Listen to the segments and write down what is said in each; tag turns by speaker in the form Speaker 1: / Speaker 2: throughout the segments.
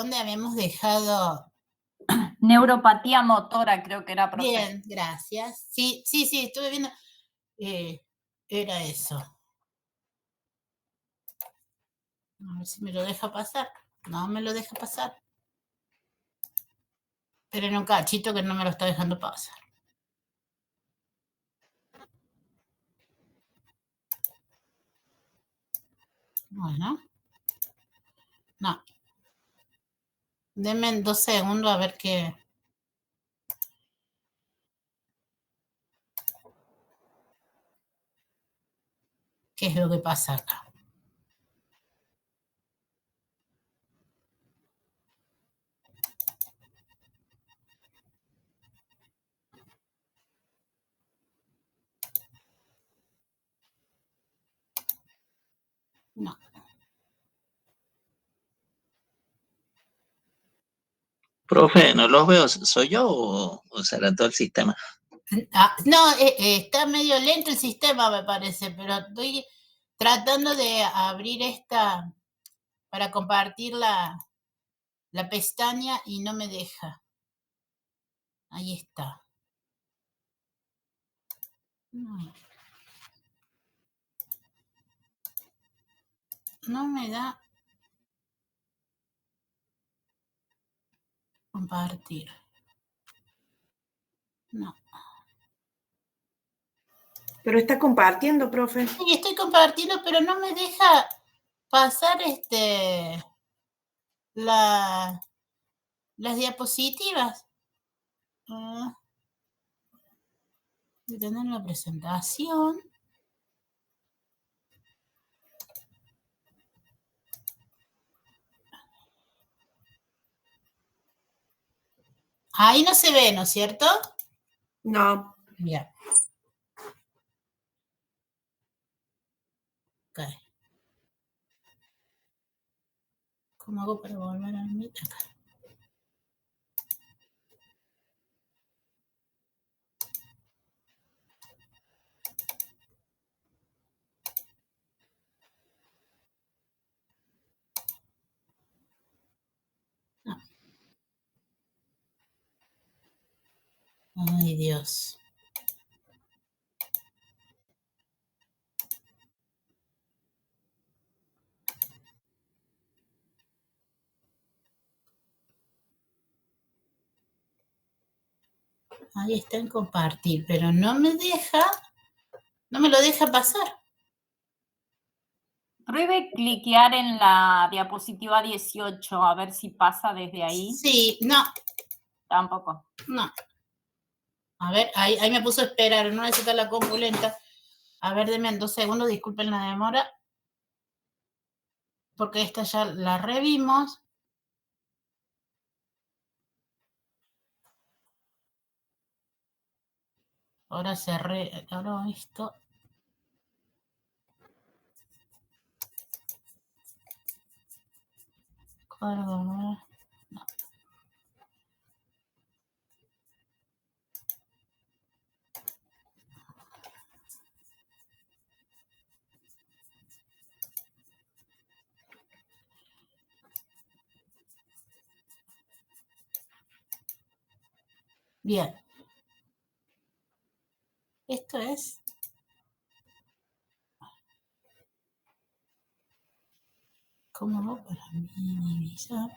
Speaker 1: ¿Dónde habíamos dejado?
Speaker 2: Neuropatía motora, creo que era, profe.
Speaker 1: Bien, gracias. Sí, estuve viendo. Era eso. A ver si me lo deja pasar. No me lo deja pasar. Pero en un cachito que no me lo está dejando pasar. Bueno. No. Denme 2 segundos a ver qué es lo que pasa acá. No.
Speaker 3: Profe, no los veo. ¿Soy yo o será todo el sistema?
Speaker 1: No, está medio lento el sistema, me parece, pero estoy tratando de abrir esta para compartir la pestaña y no me deja. Ahí está. No me da compartir. No.
Speaker 4: Pero está compartiendo, profe.
Speaker 1: Sí, estoy compartiendo, pero no me deja pasar las diapositivas. De tener la presentación. Ahí no se ve, ¿no es cierto?
Speaker 4: No.
Speaker 1: Bien. Ok. ¿Cómo hago para volver al Meet? Acá. No. Ay, Dios. Ahí está en compartir, pero no me lo deja pasar.
Speaker 2: Pruebe cliquear en la diapositiva 18, a ver si pasa desde ahí.
Speaker 1: Sí, no.
Speaker 2: Tampoco.
Speaker 1: No. A ver, ahí me puso a esperar, no necesita la compu lenta. A ver, denme 2 segundos, disculpen la demora. Porque esta ya la revimos. Ahora cerré, ahora esto. No. Bien. Esto es. ¿Cómo hago para minimizar?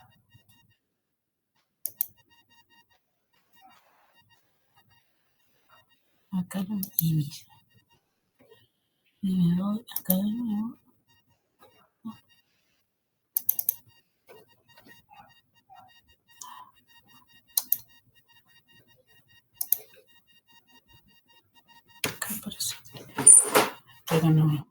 Speaker 1: Acá lo minimizo. Y me voy acá de nuevo. Acá por eso. Pero no.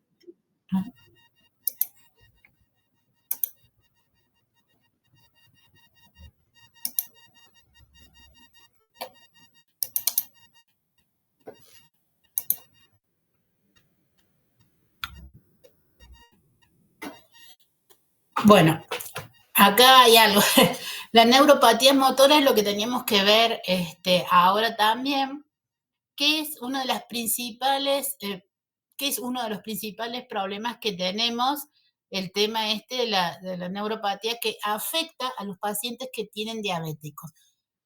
Speaker 1: Bueno, acá hay algo. La neuropatía motora es lo que teníamos que ver ahora también, que es uno de los principales problemas que tenemos el tema de la neuropatía que afecta a los pacientes que tienen diabéticos,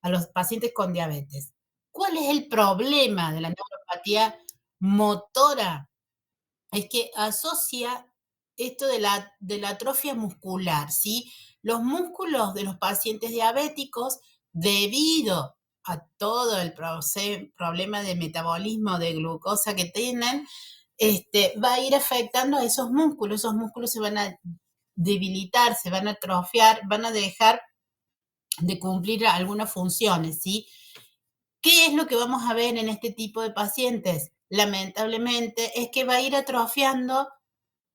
Speaker 1: a los pacientes con diabetes. ¿Cuál es el problema de la neuropatía motora? Es que asocia esto de la atrofia muscular, ¿sí? Los músculos de los pacientes diabéticos, debido a todo el problema de metabolismo de glucosa que tienen, va a ir afectando a esos músculos se van a debilitar, se van a atrofiar, van a dejar de cumplir algunas funciones, ¿sí? ¿Qué es lo que vamos a ver en este tipo de pacientes? Lamentablemente es que va a ir atrofiando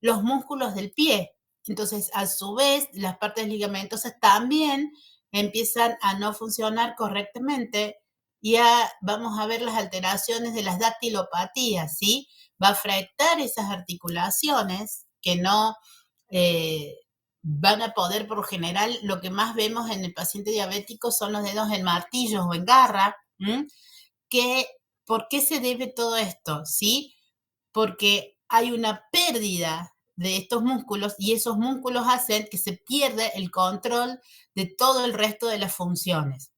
Speaker 1: los músculos del pie. Entonces, a su vez, las partes ligamentosas también empiezan a no funcionar correctamente y vamos a ver las alteraciones de las dactilopatías, ¿sí? Va a afectar esas articulaciones que no van a poder, por general, lo que más vemos en el paciente diabético son los dedos en martillo o en garra. ¿Por qué se debe todo esto? ¿Sí? Porque hay una pérdida de estos músculos y esos músculos hacen que se pierda el control de todo el resto de las funciones.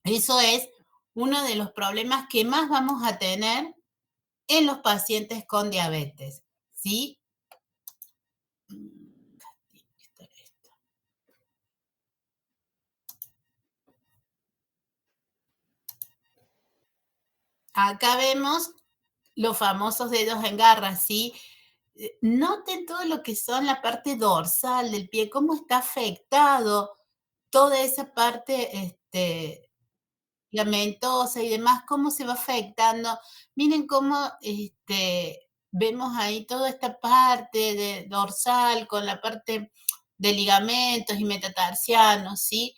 Speaker 1: Eso es uno de los problemas que más vamos a tener en los pacientes con diabetes, ¿sí? Acá vemos los famosos dedos en garra, ¿sí? Noten todo lo que son la parte dorsal del pie, cómo está afectado toda esa parte ligamentosa y demás, cómo se va afectando. Miren cómo vemos ahí toda esta parte de dorsal con la parte de ligamentos y metatarsianos, ¿sí?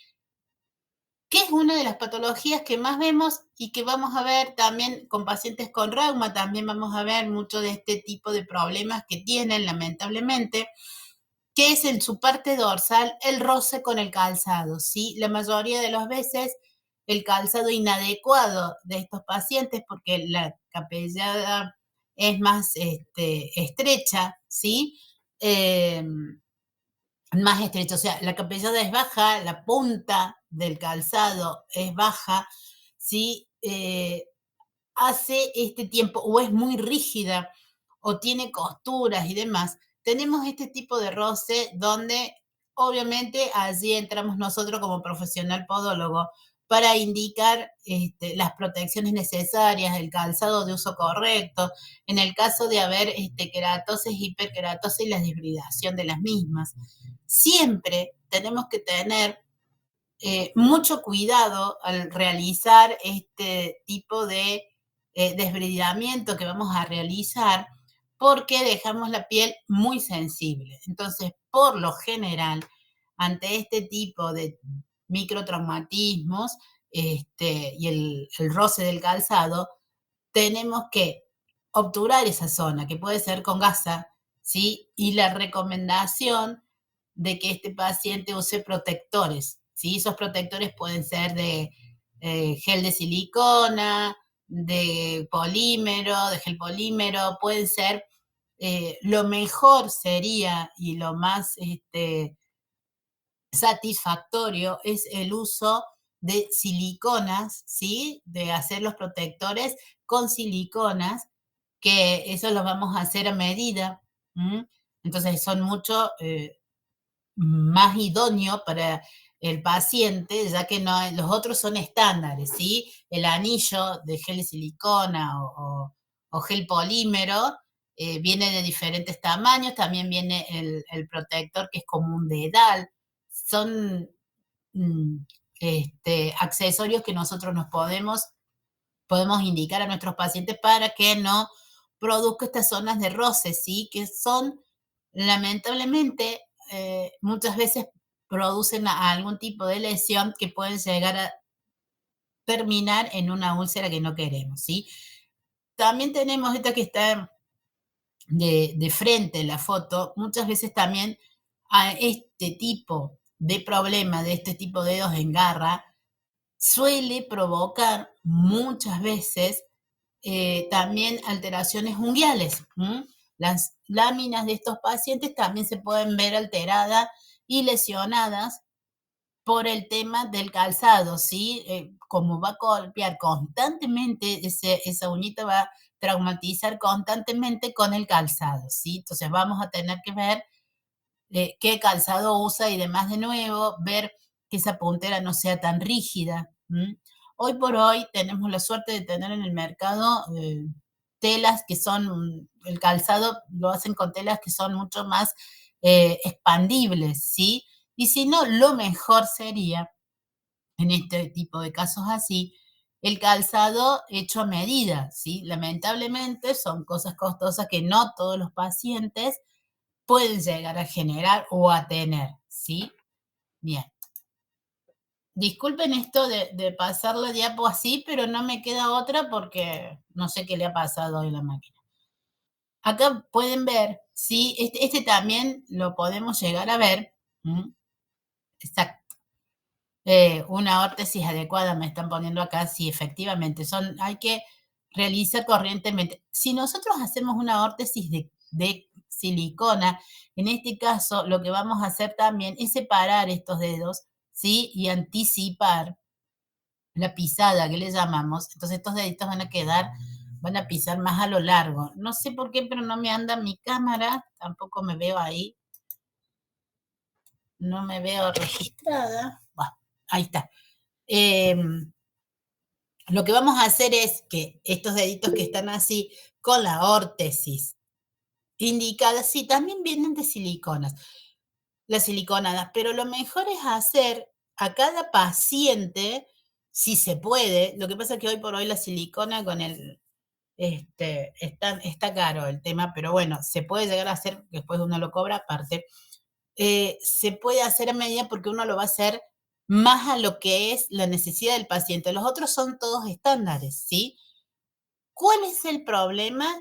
Speaker 1: Que es una de las patologías que más vemos y que vamos a ver también con pacientes con reuma, también vamos a ver mucho de este tipo de problemas que tienen, lamentablemente, que es en su parte dorsal el roce con el calzado, ¿sí? La mayoría de las veces el calzado inadecuado de estos pacientes, porque la capellada es más estrecha, ¿sí? Más estrecho, o sea, la capellada es baja, la punta del calzado es baja, ¿sí? Hace este tiempo, o es muy rígida, o tiene costuras y demás, tenemos este tipo de roce donde obviamente allí entramos nosotros como profesional podólogo para indicar las protecciones necesarias, el calzado de uso correcto, en el caso de haber queratosis, hiperkeratosis y la deshidratación de las mismas. Siempre tenemos que tener mucho cuidado al realizar este tipo de desbridamiento que vamos a realizar porque dejamos la piel muy sensible. Entonces, por lo general, ante este tipo de microtraumatismos y el roce del calzado, tenemos que obturar esa zona, que puede ser con gasa, ¿sí? Y la recomendación de que este paciente use protectores, ¿sí? Esos protectores pueden ser de gel de silicona, de polímero, de gel polímero, pueden ser, lo mejor sería y lo más satisfactorio es el uso de siliconas, ¿sí? De hacer los protectores con siliconas, que eso los vamos a hacer a medida. Entonces son mucho más idóneos para el paciente, ya que no, los otros son estándares, ¿sí? El anillo de gel de silicona o gel polímero viene de diferentes tamaños, también viene el protector que es como un dedal. Son accesorios que nosotros podemos indicar a nuestros pacientes para que no produzca estas zonas de roce, ¿sí? Que son, lamentablemente, muchas veces producen algún tipo de lesión que pueden llegar a terminar en una úlcera que no queremos, ¿sí? También tenemos esta que está de frente en la foto, muchas veces también a este tipo de problema, de este tipo de dedos en garra, suele provocar muchas veces también alteraciones unguiales. las láminas de estos pacientes también se pueden ver alteradas y lesionadas por el tema del calzado, ¿sí? Como va a golpear constantemente, esa uñita va a traumatizar constantemente con el calzado, ¿sí? Entonces vamos a tener que ver qué calzado usa y demás de nuevo, ver que esa puntera no sea tan rígida. Hoy por hoy tenemos la suerte de tener en el mercado telas que son, el calzado lo hacen con telas que son mucho más expandibles, ¿sí? Y si no, lo mejor sería, en este tipo de casos así, el calzado hecho a medida, ¿sí? Lamentablemente son cosas costosas que no todos los pacientes pueden llegar a generar o a tener, ¿sí? Bien. Disculpen esto de pasar la diapo así, pero no me queda otra porque no sé qué le ha pasado hoy a la máquina. Acá pueden ver, ¿sí? Este también lo podemos llegar a ver. Exacto. Una órtesis adecuada me están poniendo acá, sí, efectivamente, hay que realizar corrientemente. Si nosotros hacemos una órtesis de silicona, en este caso lo que vamos a hacer también es separar estos dedos, ¿sí? Y anticipar la pisada que le llamamos. Entonces estos deditos van a pisar más a lo largo. No sé por qué, pero no me anda mi cámara, tampoco me veo ahí. No me veo registrada. Bueno, ahí está. Lo que vamos a hacer es que estos deditos que están así, con la órtesis indicada, sí, también vienen de siliconas, las siliconadas, pero lo mejor es hacer a cada paciente, si se puede, lo que pasa es que hoy por hoy la silicona con está caro el tema, pero bueno, se puede llegar a hacer, después uno lo cobra aparte, se puede hacer a medida porque uno lo va a hacer más a lo que es la necesidad del paciente. Los otros son todos estándares, ¿sí? ¿Cuál es el problema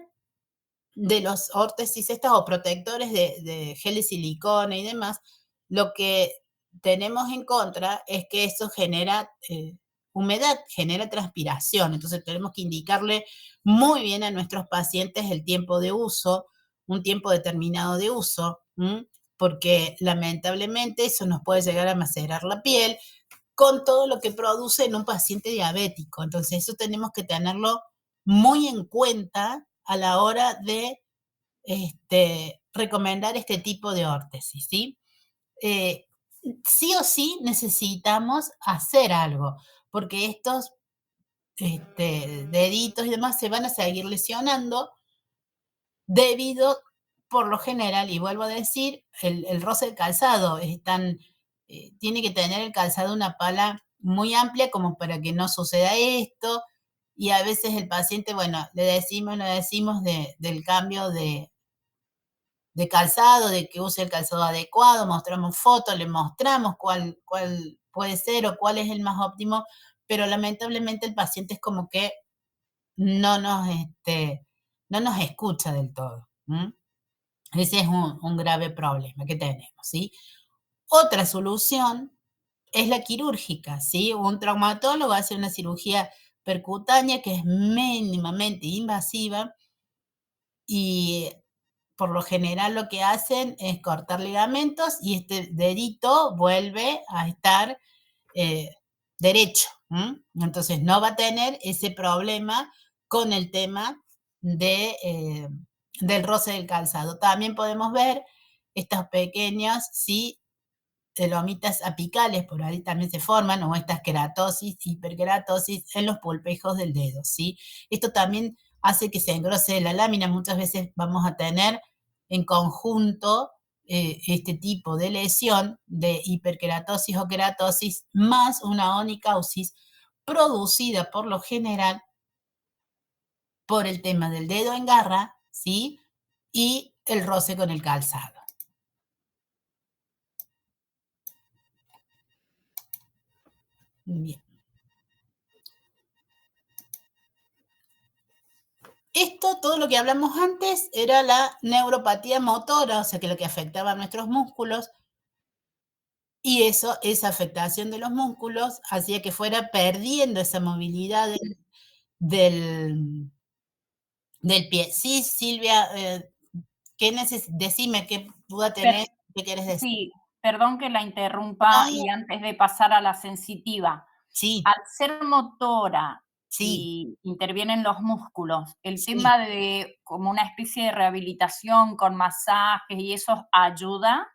Speaker 1: de los órtesis estas o protectores de gel de silicona y demás? Lo que tenemos en contra es que eso genera humedad, genera transpiración. Entonces tenemos que indicarle muy bien a nuestros pacientes el tiempo de uso, un tiempo determinado de uso, porque lamentablemente eso nos puede llegar a macerar la piel con todo lo que produce en un paciente diabético. Entonces eso tenemos que tenerlo muy en cuenta a la hora de recomendar este tipo de órtesis, ¿sí? Sí o sí necesitamos hacer algo, porque estos deditos y demás se van a seguir lesionando debido, por lo general, y vuelvo a decir, el roce del calzado tiene que tener el calzado una pala muy amplia como para que no suceda esto, y a veces el paciente, bueno, le decimos del cambio de calzado, de que use el calzado adecuado, mostramos fotos, le mostramos cuál puede ser o cuál es el más óptimo, pero lamentablemente el paciente es como que no nos escucha del todo. Ese es un grave problema que tenemos, ¿sí? Otra solución es la quirúrgica, ¿sí? Un traumatólogo hace una cirugía percutánea que es mínimamente invasiva y por lo general lo que hacen es cortar ligamentos y este dedito vuelve a estar derecho. Entonces no va a tener ese problema con el tema del roce del calzado. También podemos ver estos pequeños, ¿sí? Lomitas apicales, por ahí también se forman, o estas queratosis, hiperkeratosis en los pulpejos del dedo, ¿sí? Esto también hace que se engrose la lámina. Muchas veces vamos a tener en conjunto este tipo de lesión de hiperkeratosis o queratosis más una onycausis producida por lo general por el tema del dedo en garra, ¿sí? Y el roce con el calzado. Bien. Esto, todo lo que hablamos antes, era la neuropatía motora, o sea, que lo que afectaba a nuestros músculos, y esa afectación de los músculos hacía que fuera perdiendo esa movilidad del pie. Sí, Silvia, Decime qué duda tenés, qué querés decir.
Speaker 2: Sí, perdón que la interrumpa
Speaker 1: No.
Speaker 2: y antes de pasar a la sensitiva.
Speaker 1: Sí,
Speaker 2: Al ser motora
Speaker 1: sí,
Speaker 2: y intervienen los músculos, el
Speaker 1: sí.
Speaker 2: tema de como una especie de rehabilitación con masajes y eso ayuda.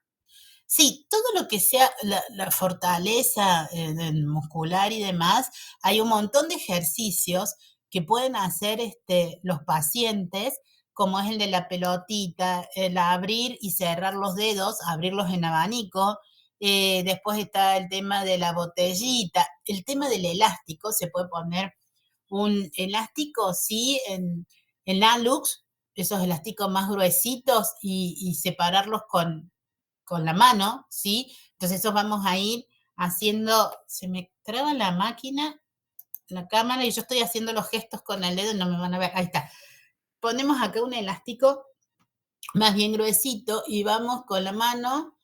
Speaker 1: Sí, todo lo que sea la fortaleza del muscular y demás, hay un montón de ejercicios que pueden hacer los pacientes, como es el de la pelotita, el abrir y cerrar los dedos, abrirlos en abanico. Después está el tema de la botellita, el tema del elástico, se puede poner un elástico, sí, en Alux, esos elásticos más gruesitos y separarlos con la mano, ¿sí? Entonces eso vamos a ir haciendo, se me traba la máquina, la cámara, y yo estoy haciendo los gestos con el dedo y no me van a ver, ahí está. Ponemos acá un elástico más bien gruesito y vamos con la mano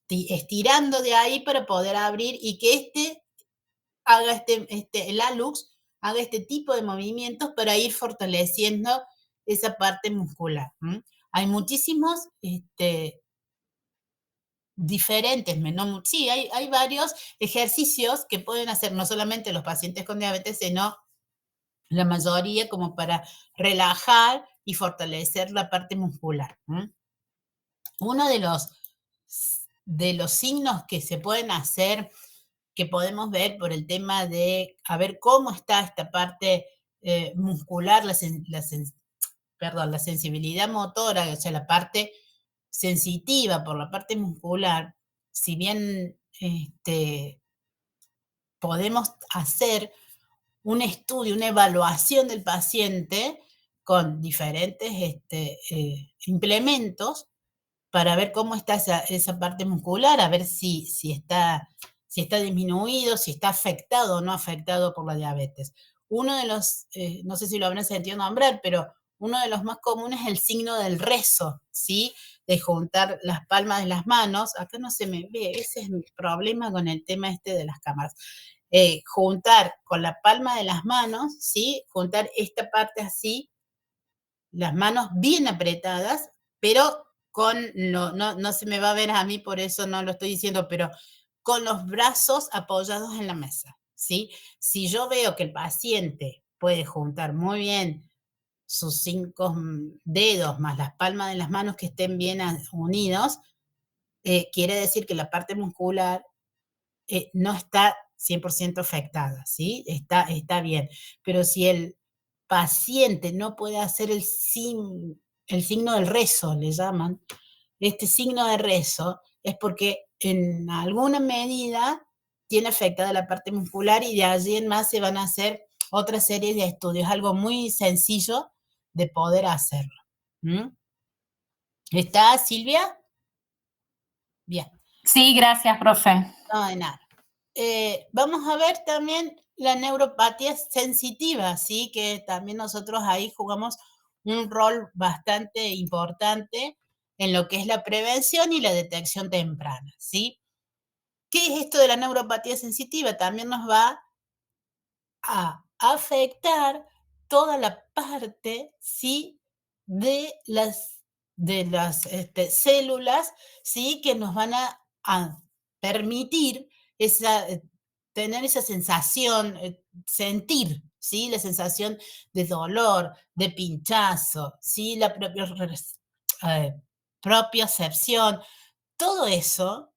Speaker 1: estirando de ahí para poder abrir y que haga el alux haga este tipo de movimientos para ir fortaleciendo esa parte muscular. Hay muchísimos diferentes, sí, hay varios ejercicios que pueden hacer no solamente los pacientes con diabetes, sino la mayoría como para relajar y fortalecer la parte muscular. Uno de los signos que se pueden hacer, que podemos ver por el tema de a ver cómo está esta parte muscular, la sensibilidad motora, o sea, la parte sensitiva por la parte muscular, si bien podemos hacer un estudio, una evaluación del paciente con diferentes implementos para ver cómo está esa parte muscular, a ver si está disminuido, si está afectado o no afectado por la diabetes. Uno de los, no sé si lo habrán sentido nombrar, pero uno de los más comunes es el signo del rezo, ¿sí? De juntar las palmas de las manos. Acá no se me ve, ese es mi problema con el tema de las cámaras. Juntar con la palma de las manos, ¿sí? Juntar esta parte así, las manos bien apretadas, pero no se me va a ver a mí, por eso no lo estoy diciendo, pero con los brazos apoyados en la mesa, ¿sí? Si yo veo que el paciente puede juntar muy bien sus 5 dedos más las palmas de las manos que estén bien unidos, quiere decir que la parte muscular no está 100% afectada, ¿sí? Está bien. Pero si el paciente no puede hacer el signo del rezo, le llaman, este signo de rezo es porque en alguna medida tiene afectada la parte muscular y de allí en más se van a hacer otra serie de estudios, algo muy sencillo de poder hacerlo. ¿Está, Silvia? Bien.
Speaker 2: Sí, gracias, profe.
Speaker 1: No, de nada. Vamos a ver también la neuropatía sensitiva, ¿sí? Que también nosotros ahí jugamos un rol bastante importante en lo que es la prevención y la detección temprana, ¿sí? ¿Qué es esto de la neuropatía sensitiva? También nos va a afectar toda la parte, ¿sí? De las células, ¿sí? Que nos van a permitir tener esa sensación, sentir, ¿sí? La sensación de dolor, de pinchazo, ¿sí? La propiocepción, todo eso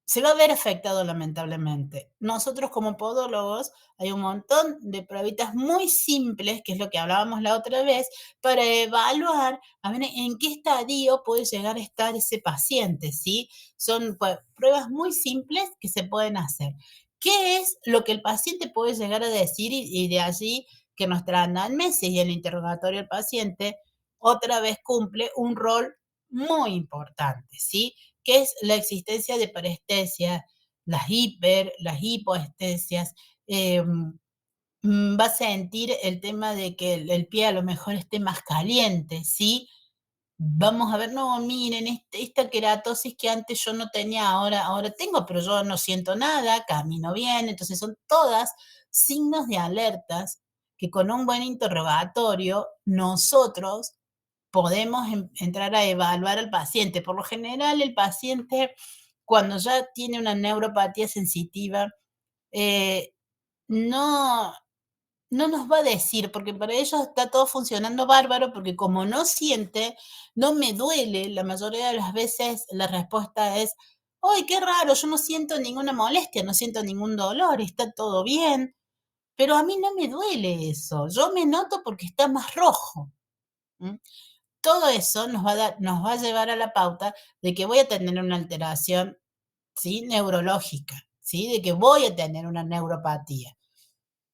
Speaker 1: se va a ver afectado lamentablemente. Nosotros como podólogos hay un montón de pruebitas muy simples, que es lo que hablábamos la otra vez, para evaluar a ver en qué estadio puede llegar a estar ese paciente, ¿sí? Son pruebas muy simples que se pueden hacer. ¿Qué es lo que el paciente puede llegar a decir? Y de allí que nuestra anamnesis y el interrogatorio del paciente otra vez cumple un rol muy importante, ¿sí? Que es la existencia de parestesias, las hipoestesias. Va a sentir el tema de que el pie a lo mejor esté más caliente, ¿sí? Vamos a ver, no, miren, esta queratosis que antes yo no tenía, ahora tengo, pero yo no siento nada, camino bien. Entonces son todas signos de alertas que con un buen interrogatorio nosotros podemos entrar a evaluar al paciente. Por lo general, el paciente, cuando ya tiene una neuropatía sensitiva, no, no nos va a decir, porque para ellos está todo funcionando bárbaro, porque como no siente, no me duele, la mayoría de las veces la respuesta es, ¡ay, qué raro! Yo no siento ninguna molestia, no siento ningún dolor, está todo bien, pero a mí no me duele eso, yo me noto porque está más rojo. Todo eso nos va a llevar a la pauta de que voy a tener una alteración, ¿sí?, neurológica, ¿sí?, de que voy a tener una neuropatía,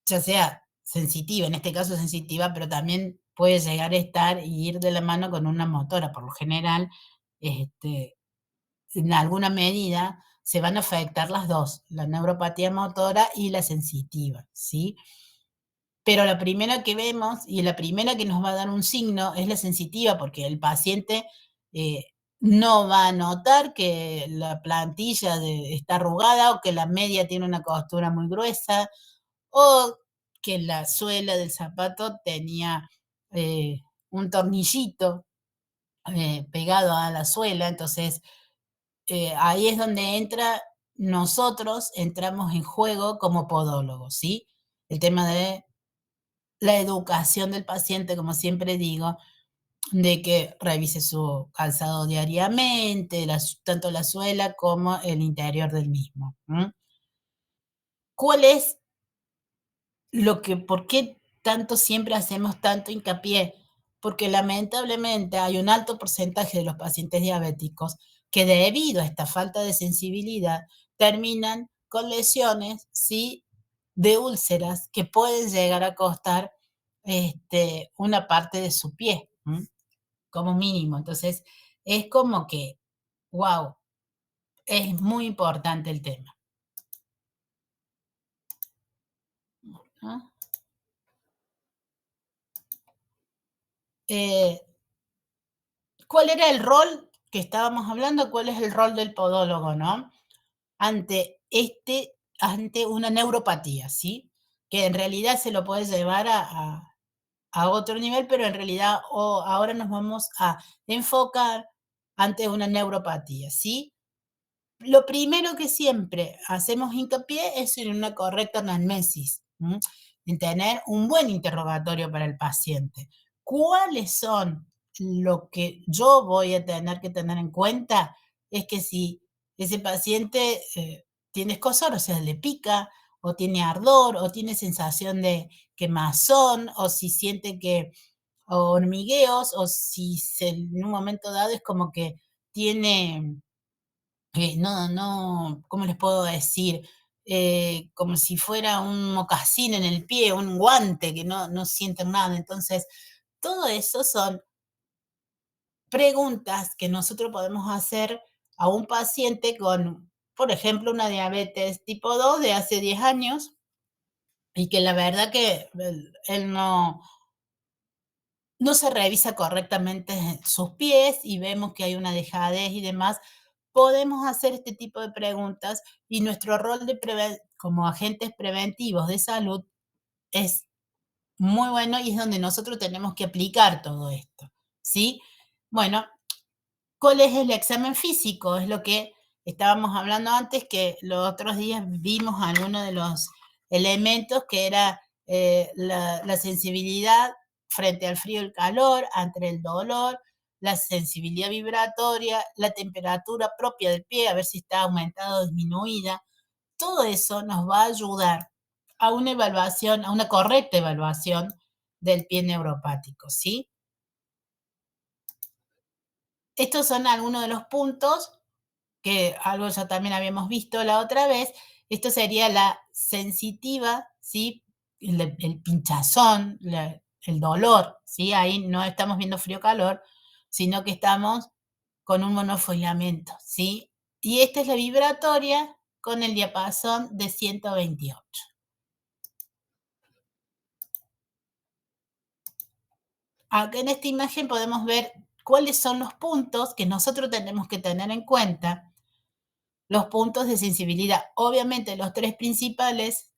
Speaker 1: ya sea sensitiva, en este caso sensitiva, pero también puede llegar a estar y ir de la mano con una motora. Por lo general, en alguna medida se van a afectar las dos, la neuropatía motora y la sensitiva, ¿sí? Pero la primera que vemos y la primera que nos va a dar un signo es la sensitiva, porque el paciente no va a notar que la plantilla está arrugada o que la media tiene una costura muy gruesa o que la suela del zapato tenía un tornillito pegado a la suela. Entonces, ahí es donde nosotros entramos en juego como podólogos, ¿sí? El tema de la educación del paciente, como siempre digo, de que revise su calzado diariamente, tanto la suela como el interior del mismo. ¿Cuál es por qué tanto siempre hacemos tanto hincapié? Porque lamentablemente hay un alto porcentaje de los pacientes diabéticos que debido a esta falta de sensibilidad terminan con lesiones, ¿sí?, de úlceras que pueden llegar a costar una parte de su pie, como mínimo. Entonces, es como que, wow, es muy importante el tema, ¿no? ¿Cuál era el rol que estábamos hablando? ¿Cuál es el rol del podólogo, no? Ante una neuropatía, ¿sí? Que en realidad se lo puede llevar a otro nivel, pero en realidad ahora nos vamos a enfocar ante una neuropatía, ¿sí? Lo primero que siempre hacemos hincapié es en una correcta anamnesis, en tener un buen interrogatorio para el paciente. ¿Cuáles son lo que yo voy a tener que tener en cuenta? Es que si ese paciente tiene escozor, o sea, le pica, o tiene ardor, o tiene sensación de quemazón, o si siente o hormigueos, o si en un momento dado es como que tiene ¿cómo les puedo decir? Como si fuera un mocasín en el pie, un guante, que no sienten nada. Entonces, todo eso son preguntas que nosotros podemos hacer a un paciente con, por ejemplo, una diabetes tipo 2 de hace 10 años y que la verdad que él no se revisa correctamente sus pies y vemos que hay una dejadez y demás. Podemos hacer este tipo de preguntas y nuestro rol como agentes preventivos de salud es muy bueno y es donde nosotros tenemos que aplicar todo esto, ¿sí? Bueno, ¿cuál es el examen físico? Es lo que estábamos hablando antes, que los otros días vimos algunos de los elementos que era la sensibilidad frente al frío y el calor, ante el dolor, la sensibilidad vibratoria, la temperatura propia del pie, a ver si está aumentada o disminuida. Todo eso nos va a ayudar a una evaluación, a una correcta evaluación del pie neuropático, ¿sí? Estos son algunos de los puntos que algo ya también habíamos visto la otra vez. Esto sería la sensitiva, ¿sí? El pinchazón, el dolor, ¿sí? Ahí no estamos viendo frío-calor, sino que estamos con un monofilamento, ¿sí? Y esta es la vibratoria con el diapasón de 128. Acá en esta imagen podemos ver cuáles son los puntos que nosotros tenemos que tener en cuenta, los puntos de sensibilidad. Obviamente los tres principales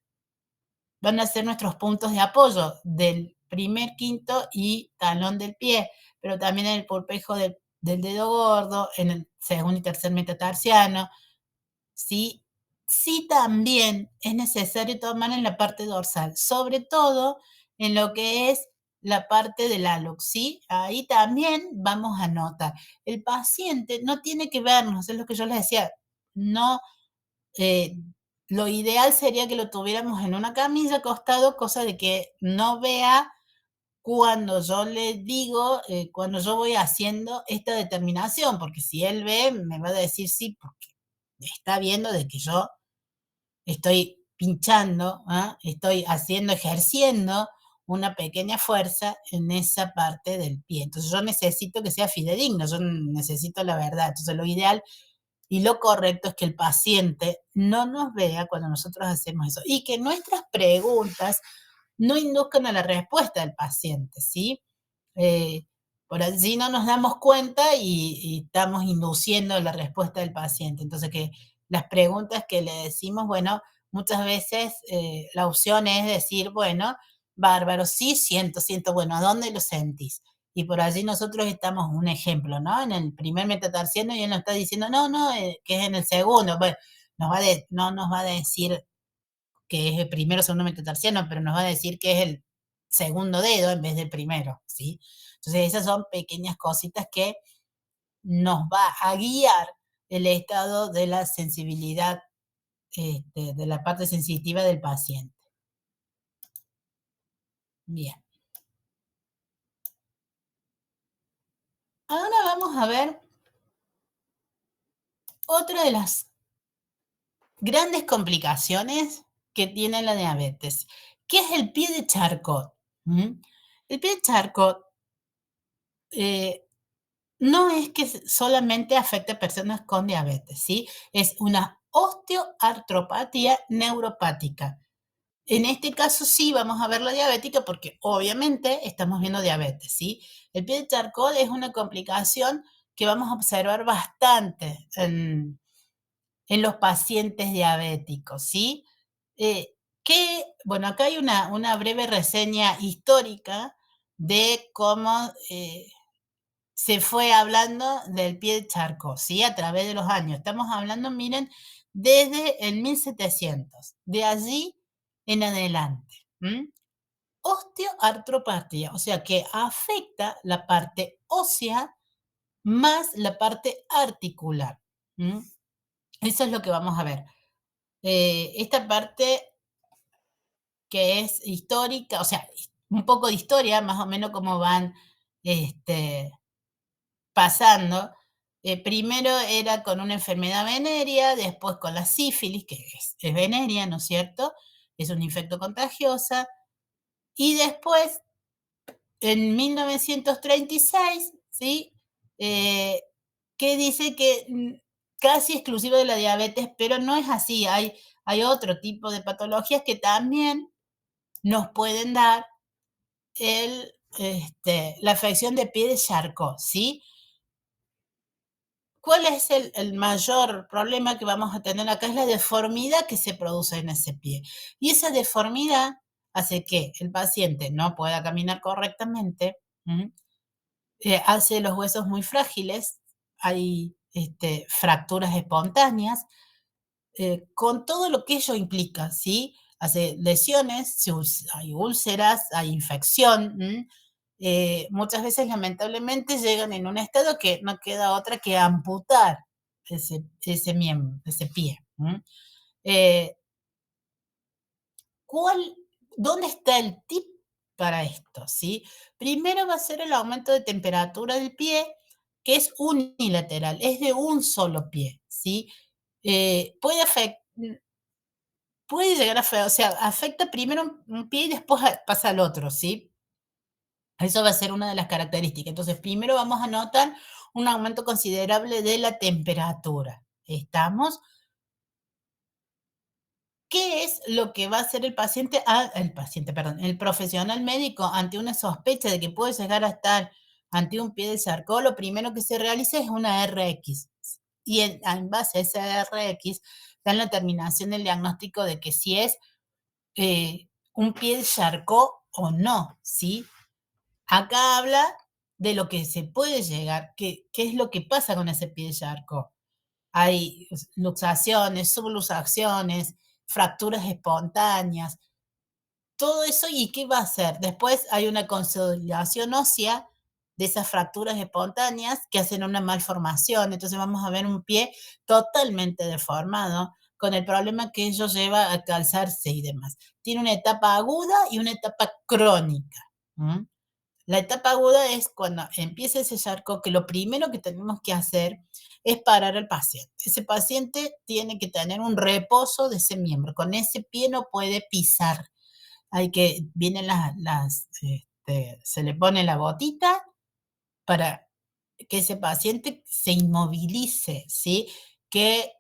Speaker 1: van a ser nuestros puntos de apoyo del primer, quinto y talón del pie, pero también en el pulpejo del dedo gordo, en el segundo y tercer metatarsiano, ¿sí? Sí también es necesario tomar en la parte dorsal, sobre todo en lo que es la parte del hallux, ¿sí? Ahí también vamos a notar. El paciente no tiene que vernos, es lo que yo les decía, no, lo ideal sería que lo tuviéramos en una camilla acostado, cosa de que no vea cuando yo le digo, cuando yo voy haciendo esta determinación, porque si él ve, me va a decir sí, porque está viendo de que yo estoy pinchando, estoy ejerciendo una pequeña fuerza en esa parte del pie. Entonces yo necesito que sea fidedigno, yo necesito la verdad. Entonces lo ideal y lo correcto es que el paciente no nos vea cuando nosotros hacemos eso y que nuestras preguntas no induzcan a la respuesta del paciente, ¿sí? Por allí no nos damos cuenta y estamos induciendo la respuesta del paciente. Entonces, que las preguntas que le decimos, bueno, muchas veces la opción es decir, bueno, bárbaro, sí, siento, bueno, ¿a dónde lo sentís? Y por allí nosotros estamos un ejemplo, ¿no? En el primer metatarsiano y él nos está diciendo, no, que es en el segundo. Bueno, no nos va a decir que es el primero, segundo metatarsiano, pero nos va a decir que es el segundo dedo en vez del primero, ¿sí? Entonces esas son pequeñas cositas que nos va a guiar el estado de la sensibilidad, de la parte sensitiva del paciente. Bien. Ahora vamos a ver otra de las grandes complicaciones que tiene la diabetes, que es el pie de Charcot. El pie de Charcot no es que solamente afecte a personas con diabetes, ¿sí? Es una osteoartropatía neuropática. En este caso sí vamos a ver la diabética porque obviamente estamos viendo diabetes, ¿sí? El pie de Charcot es una complicación que vamos a observar bastante en los pacientes diabéticos, ¿sí? Bueno, acá hay una breve reseña histórica de cómo se fue hablando del pie de Charcot, ¿sí? A través de los años. Estamos hablando, miren, desde el 1700, de allí en adelante. Osteoartropatía, o sea que afecta la parte ósea más la parte articular. Eso es lo que vamos a ver. Esta parte que es histórica, o sea, un poco de historia, más o menos cómo van pasando. Primero era con una enfermedad venérea, después con la sífilis, que es venérea, ¿no es cierto? Es una infecto contagiosa. Y después, en 1936, ¿sí? Que dice que casi exclusivo de la diabetes, pero no es así. Hay otro tipo de patologías que también nos pueden dar la afección de pie de Charcot, ¿sí? ¿Cuál es el mayor problema que vamos a tener acá? Es la deformidad que se produce en ese pie. Y esa deformidad hace que el paciente no pueda caminar correctamente, hace los huesos muy frágiles, hay fracturas espontáneas, con todo lo que ello implica, ¿sí? Hace lesiones, hay úlceras, hay infección. Muchas veces, lamentablemente, llegan en un estado que no queda otra que amputar ese miembro, ese pie. ¿Dónde está el tip para esto? ¿Sí? Primero va a ser el aumento de temperatura del pie, que es unilateral, es de un solo pie, ¿sí? Puede llegar a afectar, o sea, afecta primero un pie y después pasa al otro, ¿sí? Eso va a ser una de las características. Entonces, primero vamos a notar un aumento considerable de la temperatura. ¿Estamos? ¿Qué es lo que va a hacer el profesional médico ante una sospecha de que puede llegar a estar ante un pie de Charcot? Lo primero que se realiza es una RX. Y en base a esa RX dan la terminación del diagnóstico de que si es un pie de Charcot o no, ¿sí? Acá habla de lo que se puede llegar, qué es lo que pasa con ese pie de Charcot. Hay luxaciones, subluxaciones, fracturas espontáneas, todo eso. ¿Y qué va a hacer? Después hay una consolidación ósea de esas fracturas espontáneas que hacen una malformación. Entonces vamos a ver un pie totalmente deformado, con el problema que ello lleva a calzarse y demás. Tiene una etapa aguda y una etapa crónica. La etapa aguda es cuando empieza ese Charcot, que lo primero que tenemos que hacer es parar al paciente. Ese paciente tiene que tener un reposo de ese miembro. Con ese pie no puede pisar. Vienen se le pone la botita para que ese paciente se inmovilice, ¿sí? Que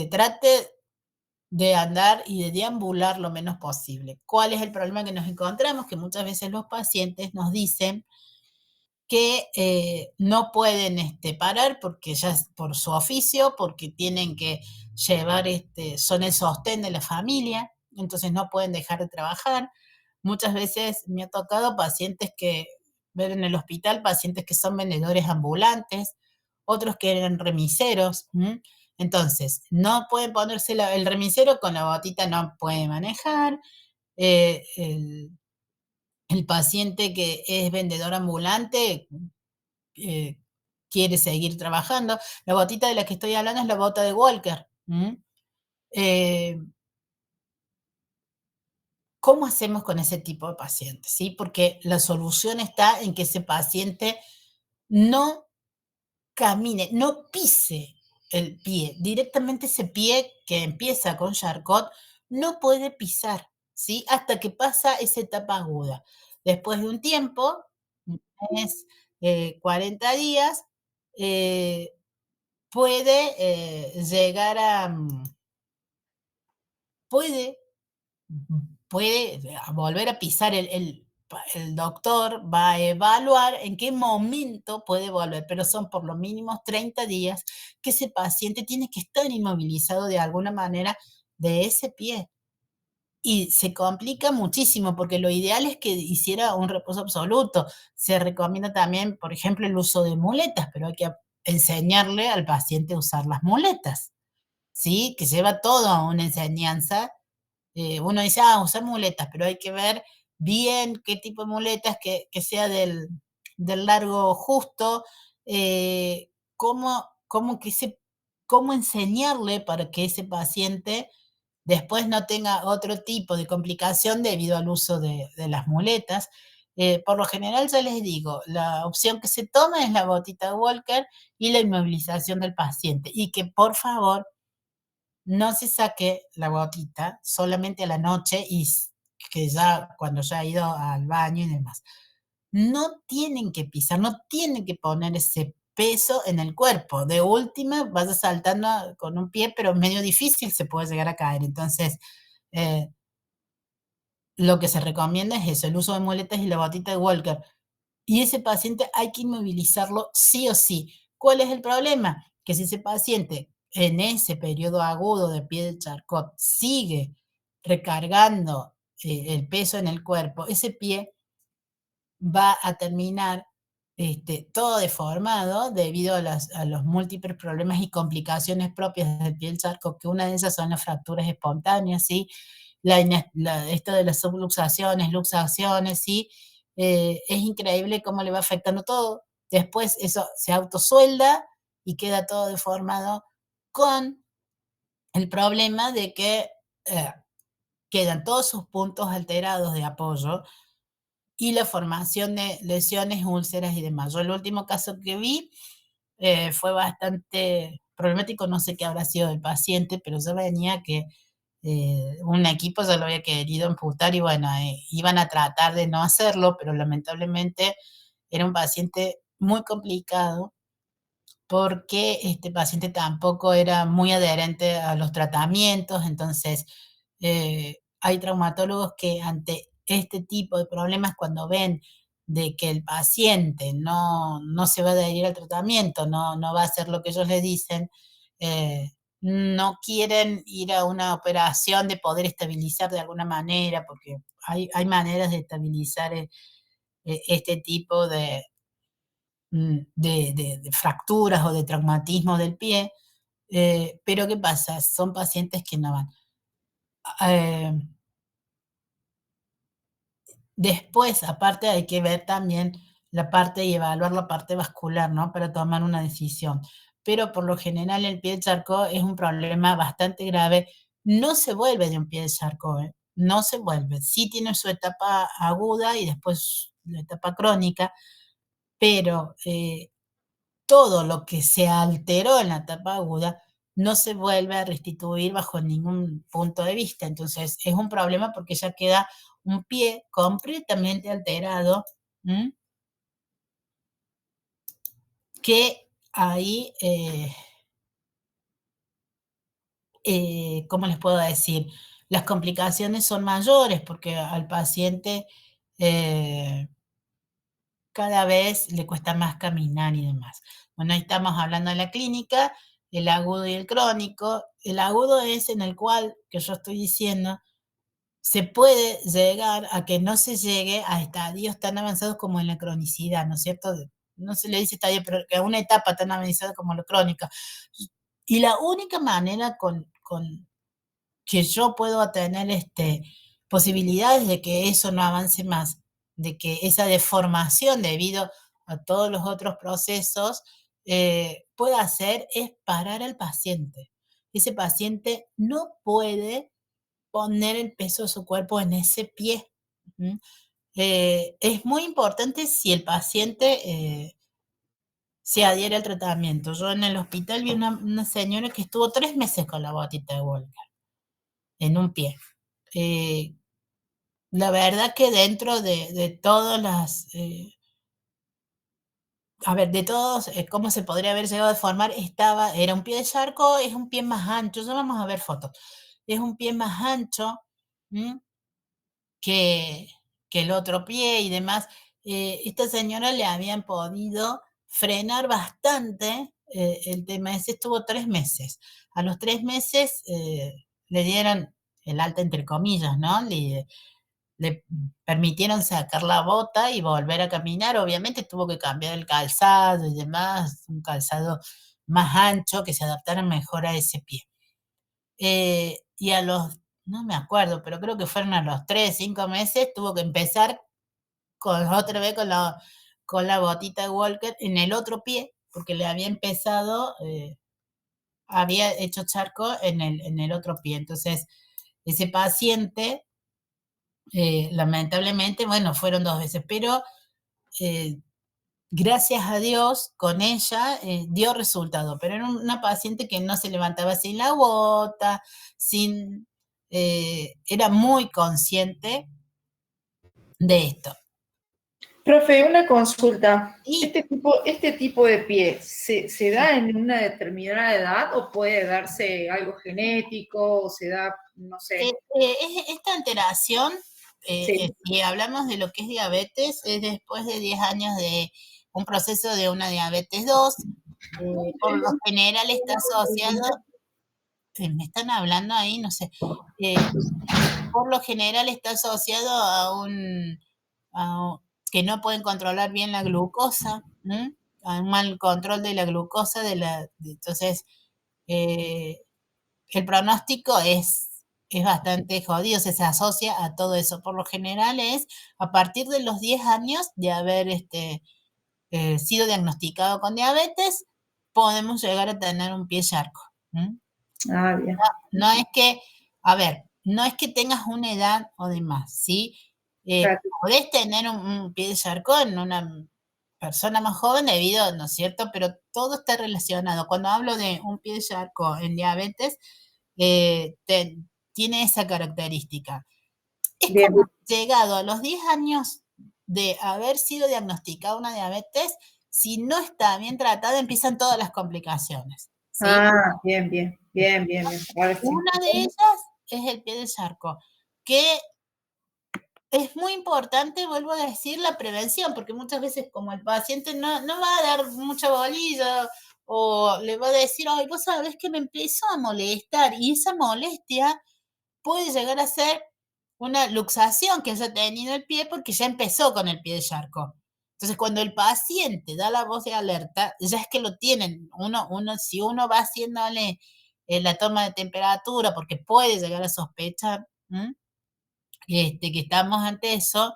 Speaker 1: trate de andar y de deambular lo menos posible. ¿Cuál es el problema que nos encontramos? Que muchas veces los pacientes nos dicen que no pueden parar porque ya es por su oficio, porque tienen que llevar, son el sostén de la familia, entonces no pueden dejar de trabajar. Muchas veces me ha tocado pacientes que ver en el hospital, pacientes que son vendedores ambulantes, otros que eran remiseros. Entonces, no pueden ponerse el remisero con la botita, no puede manejar. El paciente que es vendedor ambulante quiere seguir trabajando. La botita de la que estoy hablando es la bota de Walker. ¿Cómo hacemos con ese tipo de pacientes? ¿Sí? Porque la solución está en que ese paciente no camine, no pise el pie. Directamente ese pie que empieza con Charcot no puede pisar, ¿sí? Hasta que pasa esa etapa aguda. Después de un tiempo, un mes, 40 días, puede llegar a, puede volver a pisar el doctor va a evaluar en qué momento puede volver, pero son por lo mínimo 30 días que ese paciente tiene que estar inmovilizado de alguna manera de ese pie. Y se complica muchísimo porque lo ideal es que hiciera un reposo absoluto. Se recomienda también, por ejemplo, el uso de muletas, pero hay que enseñarle al paciente a usar las muletas, ¿sí? Que lleva toda una enseñanza. Uno dice, usar muletas, pero hay que ver bien qué tipo de muletas, que sea del largo justo, cómo enseñarle para que ese paciente después no tenga otro tipo de complicación debido al uso de las muletas. Por lo general, ya les digo, la opción que se toma es la botita Walker y la inmovilización del paciente. Y que por favor no se saque la botita solamente a la noche y que ya cuando ya ha ido al baño y demás. No tienen que pisar, no tienen que poner ese peso en el cuerpo. De última, vas saltando con un pie, pero medio difícil se puede llegar a caer. Entonces, lo que se recomienda es eso, el uso de muletas y la botita de Walker. Y ese paciente hay que inmovilizarlo sí o sí. ¿Cuál es el problema? Que si ese paciente en ese periodo agudo de pie de Charcot sigue recargando el peso en el cuerpo, ese pie va a terminar todo deformado debido a los múltiples problemas y complicaciones propias del pie del Charcot, que una de esas son las fracturas espontáneas, ¿sí? Esto de las subluxaciones, luxaciones, ¿sí? Es increíble cómo le va afectando todo. Después eso se autosuelda y queda todo deformado con el problema de que quedan todos sus puntos alterados de apoyo y la formación de lesiones, úlceras y demás. Yo el último caso que vi fue bastante problemático, no sé qué habrá sido del paciente, pero yo venía que un equipo ya lo había querido amputar y bueno, iban a tratar de no hacerlo, pero lamentablemente era un paciente muy complicado porque este paciente tampoco era muy adherente a los tratamientos, entonces hay traumatólogos que ante este tipo de problemas, cuando ven de que el paciente no se va a adherir al tratamiento, no va a hacer lo que ellos le dicen, no quieren ir a una operación de poder estabilizar de alguna manera, porque hay maneras de estabilizar este tipo de fracturas o de traumatismo del pie, pero ¿qué pasa? Son pacientes que no van. Después, aparte, hay que ver también la parte y evaluar la parte vascular, ¿no? Para tomar una decisión. Pero por lo general el pie de Charcot es un problema bastante grave. No se vuelve de un pie de Charcot, ¿eh? No se vuelve. Sí tiene su etapa aguda y después la etapa crónica, pero todo lo que se alteró en la etapa aguda no se vuelve a restituir bajo ningún punto de vista. Entonces es un problema porque ya queda un pie completamente alterado, ¿m? Que ahí, ¿cómo les puedo decir? Las complicaciones son mayores porque al paciente cada vez le cuesta más caminar y demás. Bueno, ahí estamos hablando de la clínica, el agudo y el crónico. El agudo es en el cual, que yo estoy diciendo, se puede llegar a que no se llegue a estadios tan avanzados como en la cronicidad, ¿no es cierto? No se le dice estadio, pero que a una etapa tan avanzada como la crónica. Y la única manera con que yo puedo tener posibilidades de que eso no avance más, de que esa deformación debido a todos los otros procesos pueda hacer es parar al paciente. Ese paciente no puede poner el peso de su cuerpo en ese pie. ¿Mm? Es muy importante si el paciente se adhiere al tratamiento. Yo en el hospital vi una señora que estuvo 3 meses con la botita de Walker en un pie. La verdad que dentro de todas las, a ver, de todos, cómo se podría haber llegado a formar, era un pie de Charcot, es un pie más ancho, ya vamos a ver fotos, es un pie más ancho que, que el otro pie y demás. Esta señora le habían podido frenar bastante el tema ese, estuvo 3 meses. A los 3 meses le dieron el alta entre comillas, ¿no? Le permitieron sacar la bota y volver a caminar. Obviamente tuvo que cambiar el calzado y demás, un calzado más ancho que se adaptara mejor a ese pie. Y a los, no me acuerdo, pero creo que fueron a los 3, 5 meses, tuvo que empezar otra vez con la botita de Walker en el otro pie, porque le había empezado, había hecho charco en el otro pie. Entonces, ese paciente lamentablemente, bueno, fueron 2 veces, pero gracias a Dios, con ella dio resultado, pero era una paciente que no se levantaba sin la bota, era muy consciente de esto.
Speaker 4: Profe, una consulta.
Speaker 1: Y
Speaker 4: ¿Este tipo de pie se da en una determinada edad o puede darse algo genético o se da, no sé?
Speaker 1: esta alteración,
Speaker 4: Sí.
Speaker 1: si hablamos de lo que es diabetes, es después de 10 años de un proceso de una diabetes 2, por lo general está asociado, me están hablando ahí, no sé, por lo general está asociado que no pueden controlar bien la glucosa, a un mal control de la glucosa, entonces el pronóstico es bastante jodido, se asocia a todo eso. Por lo general es a partir de los 10 años de haber sido diagnosticado con diabetes, podemos llegar a tener un pie charco.
Speaker 4: Ah, bien.
Speaker 1: No es que, a ver, no es que tengas una edad o demás, ¿sí?
Speaker 4: Claro.
Speaker 1: Podés tener un pie de charco en una persona más joven debido, ¿no es cierto? Pero todo está relacionado. Cuando hablo de un pie de charco en diabetes, tiene esa característica. Es
Speaker 4: Bien.
Speaker 1: como llegado a los 10 años de haber sido diagnosticada una diabetes, si no está bien tratada, empiezan todas las complicaciones. ¿Sí?
Speaker 4: Ah, bien. Ahora sí.
Speaker 1: Una de ellas es el pie de Charcot, que es muy importante, vuelvo a decir, la prevención, porque muchas veces como el paciente no va a dar mucha bolilla o le va a decir, ay, vos sabés que me empezó a molestar, y esa molestia puede llegar a ser una luxación que haya tenido el pie porque ya empezó con el pie de Charcot. Entonces, cuando el paciente da la voz de alerta, ya es que lo tienen. Si uno va haciéndole la toma de temperatura, porque puede llegar a sospechar que estamos ante eso,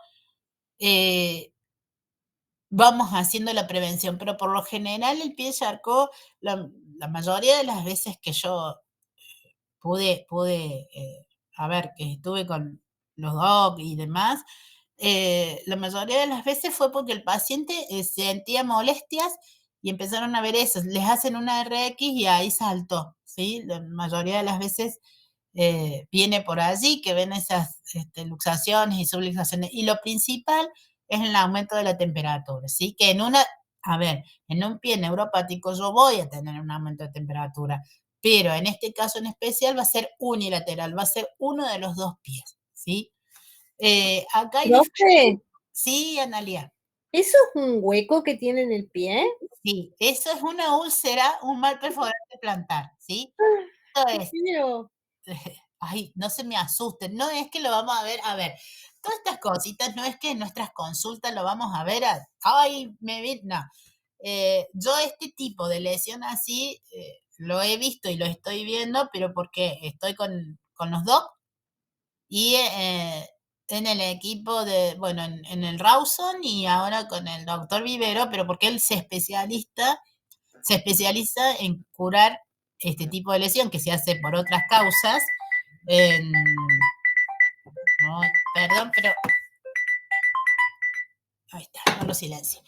Speaker 1: vamos haciendo la prevención. Pero por lo general el pie de Charcot, la mayoría de las veces que yo pude a ver, que estuve con los doc y demás, la mayoría de las veces fue porque el paciente sentía molestias y empezaron a ver eso. Les hacen una RX y ahí saltó, ¿sí? La mayoría de las veces viene por allí, que ven esas luxaciones y subluxaciones. Y lo principal es el aumento de la temperatura, ¿sí? Que en un pie neuropático yo voy a tener un aumento de temperatura, pero en este caso en especial va a ser unilateral, va a ser uno de los dos pies, ¿sí? Acá hay
Speaker 5: Profe,
Speaker 1: Sí, Analia.
Speaker 5: ¿eso es un hueco que tiene en el pie?
Speaker 1: Sí, eso es una úlcera, un mal perforante plantar, ¿sí? Esto es,
Speaker 5: Pero,
Speaker 1: ay, no se me asusten, no es que lo vamos a ver, todas estas cositas, no es que en nuestras consultas lo vamos a ver, ay, no. Yo este tipo de lesión así lo he visto y lo estoy viendo, pero porque estoy con los doc y en el equipo bueno, en el Rawson y ahora con el doctor Vivero, pero porque él se especializa en curar este tipo de lesión que se hace por otras causas. No, perdón, pero ahí está, no lo silencio.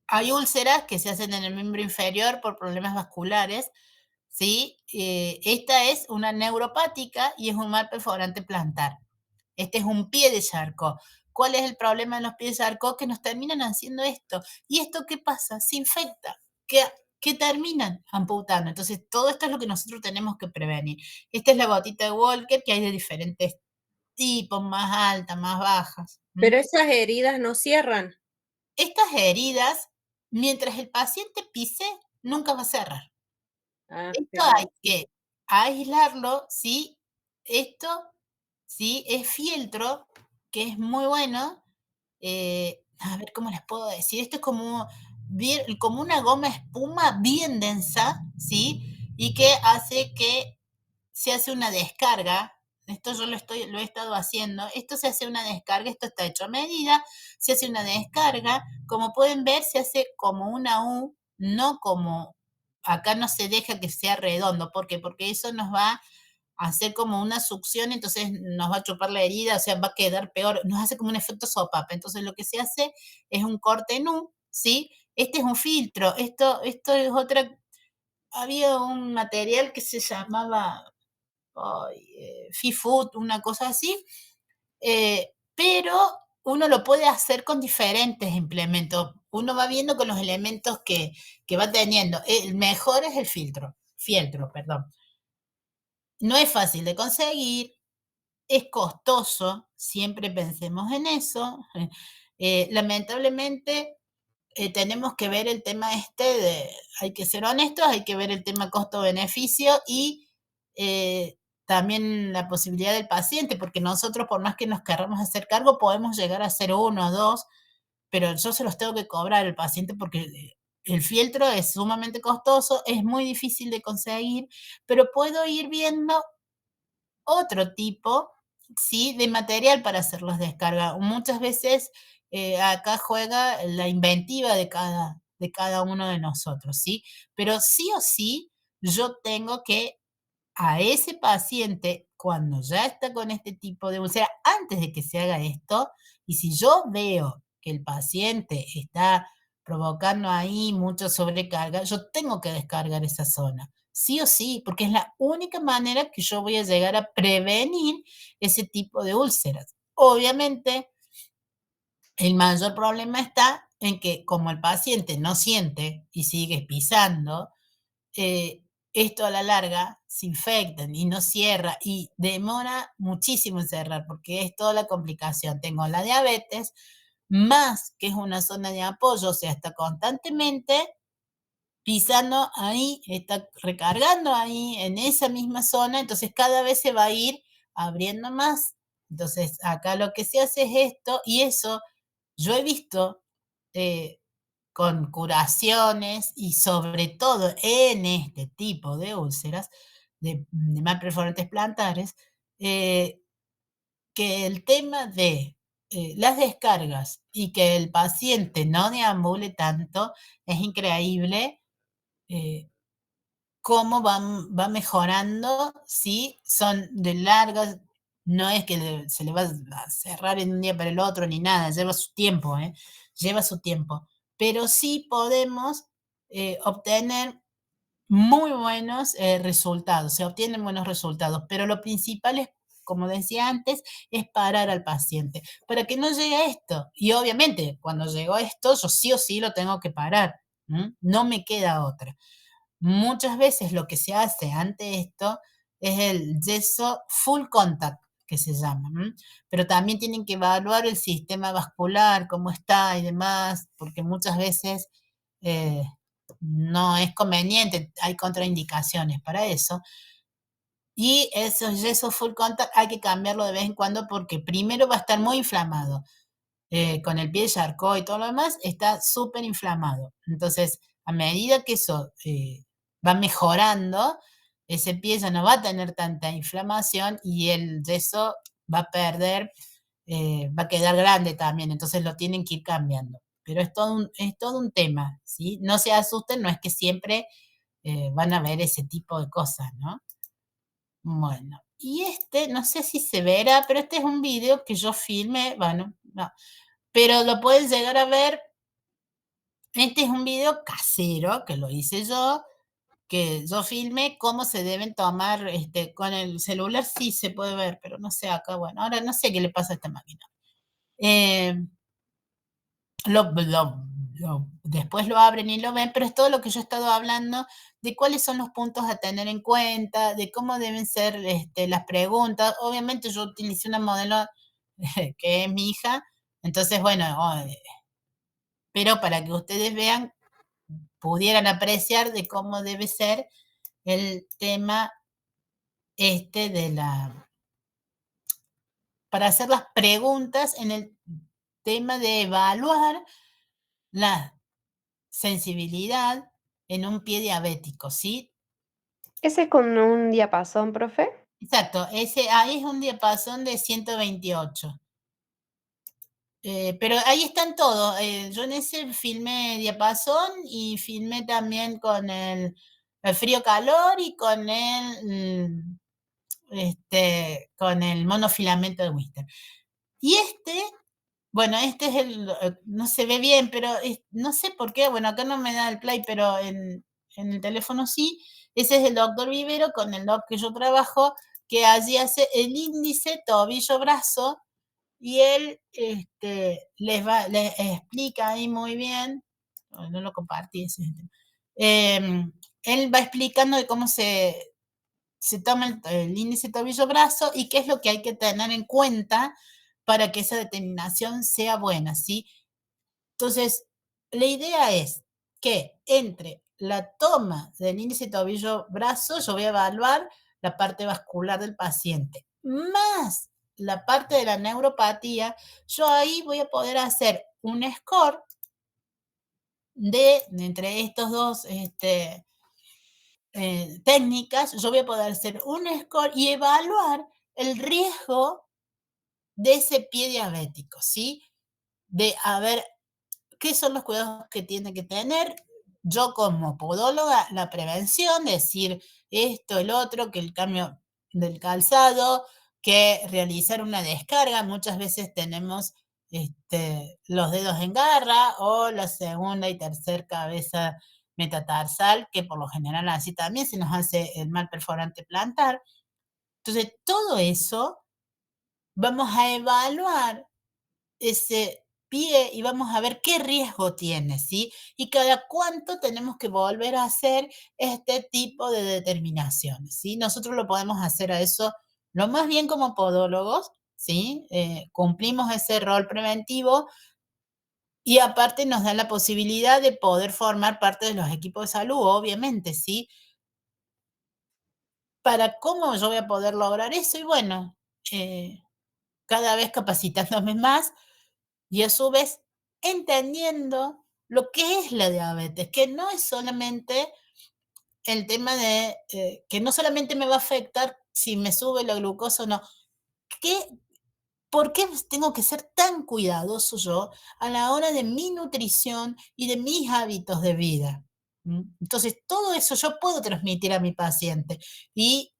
Speaker 1: Hay úlceras que se hacen en el miembro inferior por problemas vasculares, ¿sí? Esta es una neuropática y es un mal perforante plantar. Este es un pie de Charcot. ¿Cuál es el problema de los pies de Charcot? Que nos terminan haciendo esto. ¿Y esto qué pasa? Se infecta. ¿Qué terminan? Amputando. Entonces, todo esto es lo que nosotros tenemos que prevenir. Esta es la gotita de Walker, que hay de diferentes tipos, más altas, más bajas.
Speaker 5: pero esas heridas no cierran.
Speaker 1: Estas heridas, mientras el paciente pise, nunca va a cerrar.
Speaker 5: Ah,
Speaker 1: Esto
Speaker 5: pero
Speaker 1: hay que aislarlo, ¿sí? Esto, ¿sí? Es fieltro, que es muy bueno. A ver cómo les puedo decir. Esto es como una goma espuma bien densa, ¿sí? Y que hace que se hace una descarga. Esto yo lo he estado haciendo. Esto se hace una descarga, esto está hecho a medida. Se hace una descarga. Como pueden ver, se hace como una U, no como acá no se deja que sea redondo. ¿Por qué? Porque eso nos va a hacer como una succión, entonces nos va a chupar la herida, o sea, va a quedar peor, nos hace como un efecto sopape. Entonces lo que se hace es un corte en U, ¿sí? Este es un filtro, esto es otra, había un material que se llamaba Fifood, una cosa así, pero uno lo puede hacer con diferentes implementos. Uno va viendo con los elementos que va teniendo. El mejor es el fieltro, perdón. No es fácil de conseguir, es costoso, siempre pensemos en eso. Lamentablemente tenemos que ver el tema hay que ser honestos, hay que ver el tema costo-beneficio y también la posibilidad del paciente, porque nosotros por más que nos querramos hacer cargo, podemos llegar a hacer 1 o 2, pero yo se los tengo que cobrar al paciente porque el fieltro es sumamente costoso, es muy difícil de conseguir, pero puedo ir viendo otro tipo, ¿sí? De material para hacer las descargas. Muchas veces acá juega la inventiva de cada uno de nosotros, ¿sí? Pero sí o sí, yo tengo que a ese paciente, cuando ya está con este tipo de úlcera, antes de que se haga esto, y si yo veo que el paciente está provocando ahí mucha sobrecarga, yo tengo que descargar esa zona. Sí o sí, porque es la única manera que yo voy a llegar a prevenir ese tipo de úlceras. Obviamente, el mayor problema está en que como el paciente no siente y sigue pisando, esto a la larga se infecta y no cierra y demora muchísimo en cerrar porque es toda la complicación. Tengo la diabetes, más que es una zona de apoyo, o sea, está constantemente pisando ahí, está recargando ahí en esa misma zona, entonces cada vez se va a ir abriendo más Entonces, acá lo que se hace es esto, y eso yo he visto con curaciones y sobre todo en este tipo de úlceras, de malperforantes plantares, que el tema de las descargas y que el paciente no deambule tanto, es increíble cómo va mejorando, si son de largas, no es que se le va a cerrar en un día para el otro ni nada, lleva su tiempo, lleva su tiempo, pero sí podemos obtener muy buenos resultados, se obtienen buenos resultados, pero lo principal es, como decía antes, es parar al paciente para que no llegue a esto. Y obviamente, cuando llegó a esto, yo sí o sí lo tengo que parar, no me queda otra. Muchas veces lo que se hace ante esto es el yeso full contact, que se llama, pero también tienen que evaluar el sistema vascular, cómo está y demás, porque muchas veces eh, no es conveniente, hay contraindicaciones para eso. Y esos yesos full contact hay que cambiarlo de vez en cuando porque primero va a estar muy inflamado. Con el pie de Charcot y todo lo demás, está súper inflamado. Entonces, a medida que eso va mejorando, ese pie ya no va a tener tanta inflamación y el yeso va a perder, va a quedar grande también, entonces lo tienen que ir cambiando. Pero es todo un tema, ¿sí? No se asusten, no es que siempre van a ver ese tipo de cosas, ¿no? Bueno, y no sé si se verá, pero este es un video que yo filmé, bueno, no, pero lo pueden llegar a ver. Este es un video casero que lo hice yo, que yo filmé cómo se deben tomar, con el celular sí se puede ver, pero no sé acá, bueno, ahora no sé qué le pasa a esta máquina. Eh, después lo abren y lo ven, pero es todo lo que yo he estado hablando de cuáles son los puntos a tener en cuenta, de cómo deben ser las preguntas. Obviamente yo utilicé una modelo que es mi hija, entonces, bueno, pero para que ustedes vean, pudieran apreciar de cómo debe ser el tema para hacer las preguntas en el tema de evaluar la sensibilidad en un pie diabético, ¿sí?
Speaker 6: ¿Ese es con un diapasón, profe?
Speaker 1: Exacto, ahí es un diapasón de 128. Pero ahí están todos. Yo en ese filmé diapasón y filmé también con el frío-calor y con el monofilamento de Wister. Y bueno, este es no se ve bien, pero no sé por qué, bueno, acá no me da el play, pero en el teléfono sí. Ese es el doctor Vivero con el doc que yo trabajo, que allí hace el índice, tobillo, brazo, y él les explica ahí muy bien, no lo compartí ese. Él va explicando de cómo se toma el índice tobillo-brazo y qué es lo que hay que tener en cuenta para que esa determinación sea buena, ¿sí? Entonces, la idea es que entre la toma del índice tobillo-brazo, yo voy a evaluar la parte vascular del paciente, más la parte de la neuropatía, yo ahí voy a poder hacer un score entre estos dos técnicas, yo voy a poder hacer un score y evaluar el riesgo de ese pie diabético, ¿sí? De a ver qué son los cuidados que tiene que tener. Yo como podóloga, la prevención, decir esto, el otro, que el cambio del calzado, que realizar una descarga. Muchas veces tenemos los dedos en garra o la segunda y tercera cabeza metatarsal, que por lo general así también se nos hace el mal perforante plantar. Entonces, todo eso vamos a evaluar ese pie y vamos a ver qué riesgo tiene, ¿sí? Y cada cuánto tenemos que volver a hacer este tipo de determinaciones, ¿sí? Nosotros lo podemos hacer a eso lo más bien como podólogos, ¿sí? Cumplimos ese rol preventivo y aparte nos da la posibilidad de poder formar parte de los equipos de salud, obviamente, ¿sí? ¿Para cómo yo voy a poder lograr eso? Y bueno, cada vez capacitándome más y a su vez entendiendo lo que es la diabetes, que no es solamente el tema de que no solamente me va a afectar si me sube la glucosa o no. ¿Por qué tengo que ser tan cuidadoso yo a la hora de mi nutrición y de mis hábitos de vida? Entonces, todo eso yo puedo transmitir a mi paciente y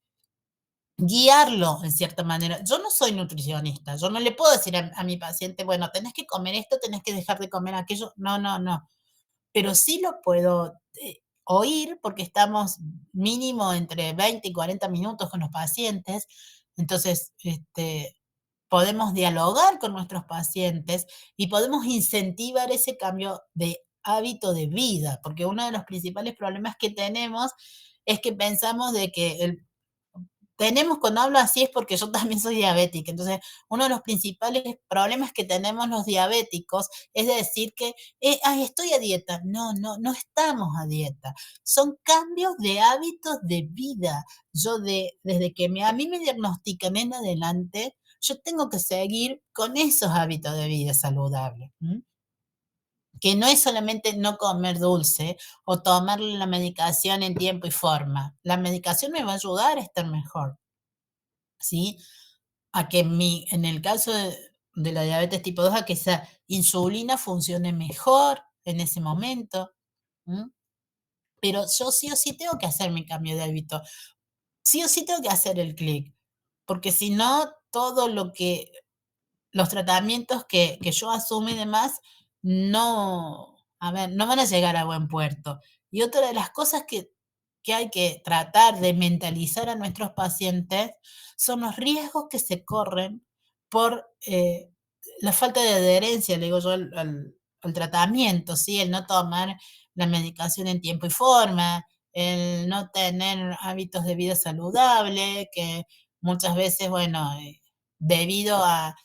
Speaker 1: guiarlo en cierta manera. Yo no soy nutricionista, yo no le puedo decir a mi paciente, bueno, tenés que comer esto, tenés que dejar de comer aquello. No, no, no. Pero sí lo puedo oír porque estamos mínimo entre 20 y 40 minutos con los pacientes. Entonces, podemos dialogar con nuestros pacientes y podemos incentivar ese cambio de hábito de vida, porque uno de los principales problemas que tenemos es que pensamos de que cuando hablo así es porque yo también soy diabética, entonces uno de los principales problemas que tenemos los diabéticos es decir que estoy a dieta. No, no, no estamos a dieta. Son cambios de hábitos de vida. Yo desde que a mí me diagnostican en adelante, yo tengo que seguir con esos hábitos de vida saludables. Que no es solamente no comer dulce o tomar la medicación en tiempo y forma. La medicación me va a ayudar a estar mejor, ¿sí? A que en el caso de la diabetes tipo 2, a que esa insulina funcione mejor en ese momento. Pero yo sí o sí tengo que hacer mi cambio de hábito. Sí o sí tengo que hacer el clic. Porque si no, todo los tratamientos que yo asumo y demás, no van a llegar a buen puerto. Y otra de las cosas que hay que tratar de mentalizar a nuestros pacientes son los riesgos que se corren por la falta de adherencia, le digo yo, al tratamiento, ¿sí? El no tomar la medicación en tiempo y forma, el no tener hábitos de vida saludable, que muchas veces, bueno, debido a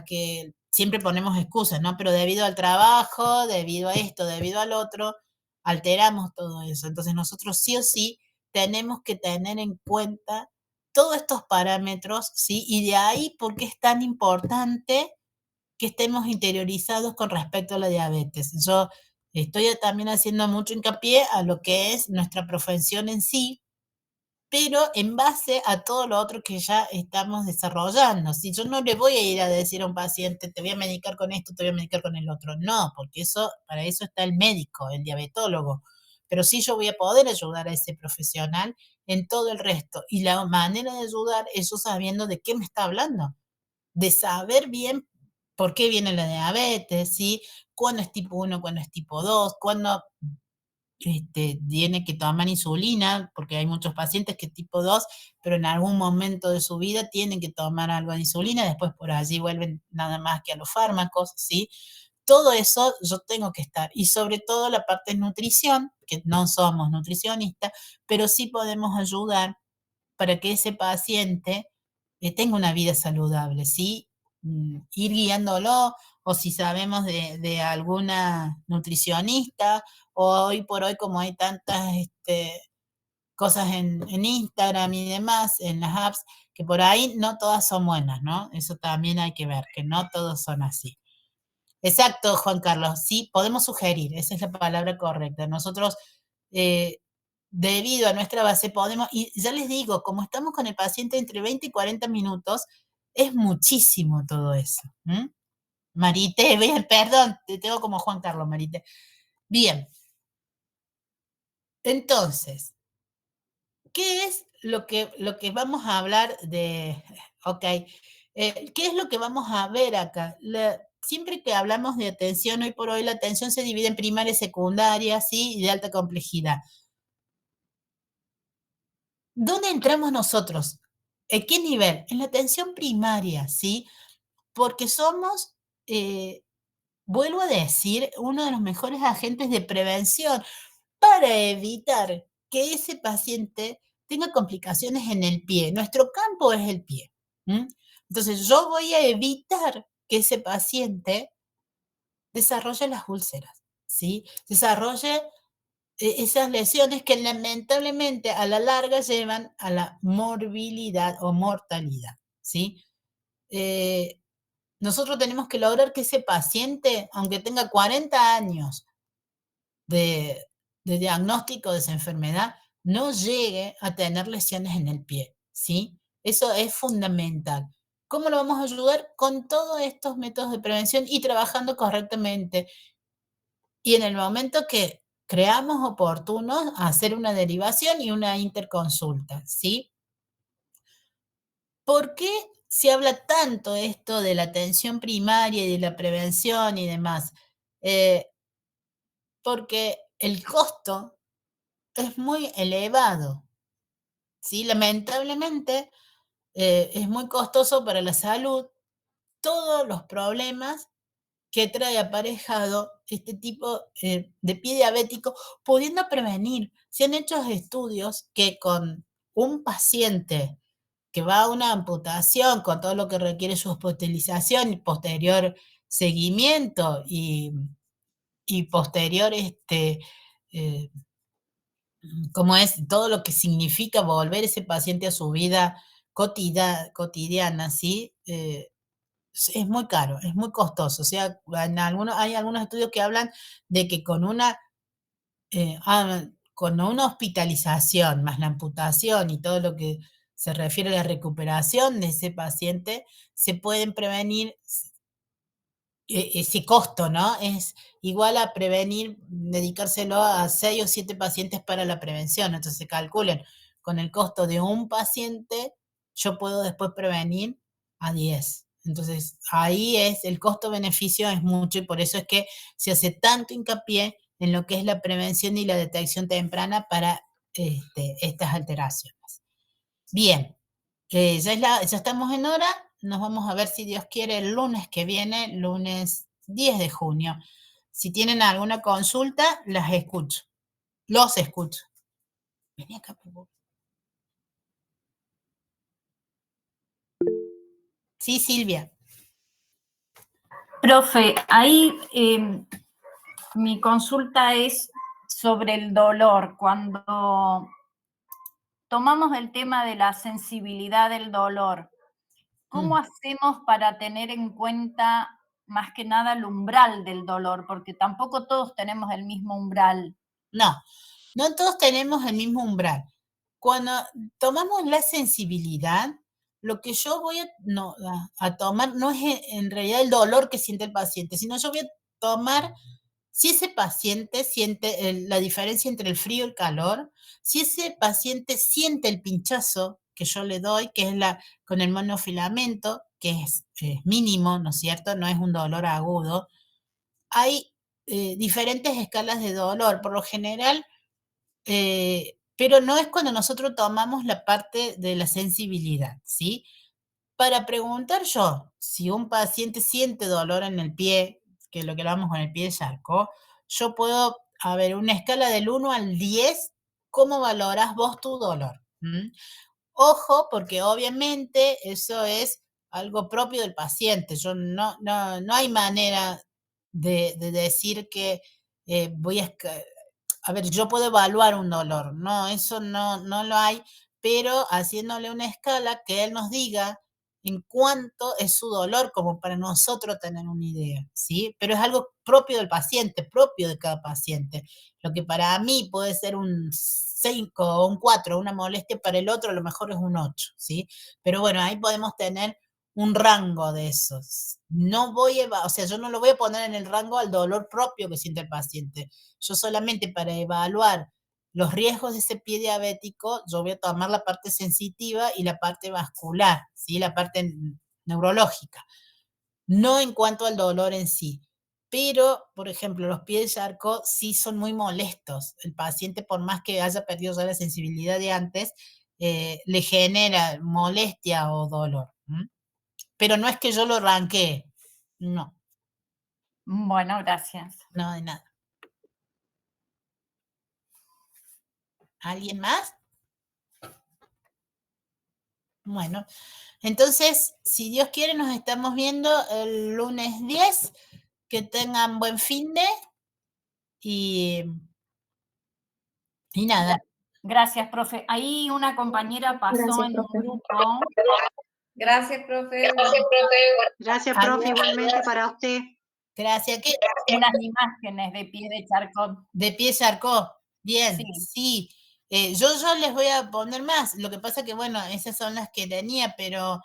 Speaker 1: que siempre ponemos excusas, ¿no? Pero debido al trabajo, debido a esto, debido al otro, alteramos todo eso. Entonces nosotros sí o sí tenemos que tener en cuenta todos estos parámetros, ¿sí? Y de ahí por qué es tan importante que estemos interiorizados con respecto a la diabetes. Yo estoy también haciendo mucho hincapié a lo que es nuestra profesión en sí, pero en base a todo lo otro que ya estamos desarrollando. Si yo no le voy a ir a decir a un paciente, te voy a medicar con esto, te voy a medicar con el otro. No, porque para eso está el médico, el diabetólogo. Pero sí yo voy a poder ayudar a ese profesional en todo el resto. Y la manera de ayudar es yo sabiendo de qué me está hablando, de saber bien por qué viene la diabetes, ¿sí? Cuándo es tipo 1, cuándo es tipo 2, cuándo tiene que tomar insulina, porque hay muchos pacientes que tipo 2, pero en algún momento de su vida tienen que tomar algo de insulina, después por allí vuelven nada más que a los fármacos, ¿sí? Todo eso yo tengo que estar, y sobre todo la parte de nutrición, que no somos nutricionistas, pero sí podemos ayudar para que ese paciente tenga una vida saludable, ¿sí? Ir guiándolo, o si sabemos de alguna nutricionista, o hoy por hoy como hay tantas cosas en Instagram y demás, en las apps, que por ahí no todas son buenas, ¿no? Eso también hay que ver, que no todos son así. Exacto, Juan Carlos, sí, podemos sugerir, esa es la palabra correcta. Nosotros, debido a nuestra base, podemos, y ya les digo, como estamos con el paciente entre 20 y 40 minutos, es muchísimo todo eso. Marité, bien, perdón, te tengo como Juan Carlos, Marité. Bien. Entonces, ¿qué es lo que vamos a hablar de? Ok, ¿qué es lo que vamos a ver acá? Siempre que hablamos de atención, hoy por hoy la atención se divide en primaria y secundaria, ¿sí? Y de alta complejidad. ¿Dónde entramos nosotros? ¿En qué nivel? En la atención primaria, ¿sí? Porque somos, vuelvo a decir, uno de los mejores agentes de prevención para evitar que ese paciente tenga complicaciones en el pie. Nuestro campo es el pie. Entonces, yo voy a evitar que ese paciente desarrolle las úlceras, ¿sí? Desarrolle esas lesiones que lamentablemente a la larga llevan a la morbilidad o mortalidad, ¿sí? nosotros tenemos que lograr que ese paciente, aunque tenga 40 años de diagnóstico de esa enfermedad, no llegue a tener lesiones en el pie, ¿sí? Eso es fundamental. ¿Cómo lo vamos a ayudar? Con todos estos métodos de prevención y trabajando correctamente. Y en el momento que creamos oportuno, hacer una derivación y una interconsulta, ¿sí? ¿Por qué se habla tanto esto de la atención primaria y de la prevención y demás? Porque el costo es muy elevado, ¿sí? Lamentablemente, es muy costoso para la salud todos los problemas que trae aparejado este tipo de pie diabético, pudiendo prevenir. Se han hecho estudios que con un paciente que va a una amputación, con todo lo que requiere su hospitalización y posterior seguimiento y posterior, como es todo lo que significa volver ese paciente a su vida cotidiana, ¿sí? Es muy caro, es muy costoso. O sea, hay algunos estudios que hablan de que con una hospitalización más la amputación y todo lo que se refiere a la recuperación de ese paciente, se pueden prevenir ese costo, ¿no? Es igual a prevenir, dedicárselo a 6 o 7 pacientes para la prevención. Entonces, calculen, con el costo de un paciente, yo puedo después prevenir a 10. Entonces, ahí el costo-beneficio es mucho y por eso es que se hace tanto hincapié en lo que es la prevención y la detección temprana para estas alteraciones. Bien, ya estamos en hora, nos vamos a ver si Dios quiere el lunes que viene, lunes 10 de junio. Si tienen alguna consulta, las escucho, los escucho. Vení acá, por favor. Sí, Silvia.
Speaker 2: Profe, ahí mi consulta es sobre el dolor. Cuando tomamos el tema de la sensibilidad del dolor, ¿cómo hacemos para tener en cuenta más que nada el umbral del dolor? Porque tampoco todos tenemos el mismo umbral.
Speaker 1: No todos tenemos el mismo umbral. Cuando tomamos la sensibilidad, lo que yo voy a tomar no es en realidad el dolor que siente el paciente, sino yo voy a tomar si ese paciente siente la diferencia entre el frío y el calor, si ese paciente siente el pinchazo que yo le doy, que es con el monofilamento, que es mínimo, ¿no es cierto? No es un dolor agudo. Hay diferentes escalas de dolor. Por lo general, pero no es cuando nosotros tomamos la parte de la sensibilidad, ¿sí? Para preguntar yo si un paciente siente dolor en el pie, que es lo que hablamos con el pie de Charcot, yo puedo, a ver, una escala del 1 al 10, ¿cómo valorás vos tu dolor? Ojo, porque obviamente eso es algo propio del paciente. No hay manera de decir que a ver, yo puedo evaluar un dolor, no, eso no lo hay, pero haciéndole una escala que él nos diga en cuánto es su dolor, como para nosotros tener una idea, ¿sí? Pero es algo propio del paciente, propio de cada paciente. Lo que para mí puede ser un 5 o un 4, una molestia, para el otro a lo mejor es un 8, ¿sí? Pero bueno, ahí podemos tener un rango de esos. O sea, yo no lo voy a poner en el rango al dolor propio que siente el paciente. Yo solamente para evaluar los riesgos de ese pie diabético, yo voy a tomar la parte sensitiva y la parte vascular, ¿sí? La parte neurológica, no en cuanto al dolor en sí. Pero, por ejemplo, los pies de Charcot sí son muy molestos. El paciente, por más que haya perdido ya la sensibilidad de antes, le genera molestia o dolor. Pero no es que yo lo arranqué, no.
Speaker 2: Bueno, gracias.
Speaker 1: No, de nada. ¿Alguien más? Bueno, entonces, si Dios quiere, nos estamos viendo el lunes 10. Que tengan buen fin de y nada.
Speaker 2: Gracias, profe. Ahí una compañera pasó
Speaker 6: Gracias,
Speaker 2: en
Speaker 6: profe.
Speaker 2: un grupo
Speaker 7: Gracias, profe.
Speaker 8: Gracias, profe,
Speaker 1: Adiós.
Speaker 8: igualmente para usted.
Speaker 1: Gracias. ¿Qué?
Speaker 2: Unas imágenes de pie de Charcot.
Speaker 1: De pie Charcot. Bien,
Speaker 2: Sí.
Speaker 1: sí. Yo les voy a poner más. Lo que pasa que, bueno, esas son las que tenía, pero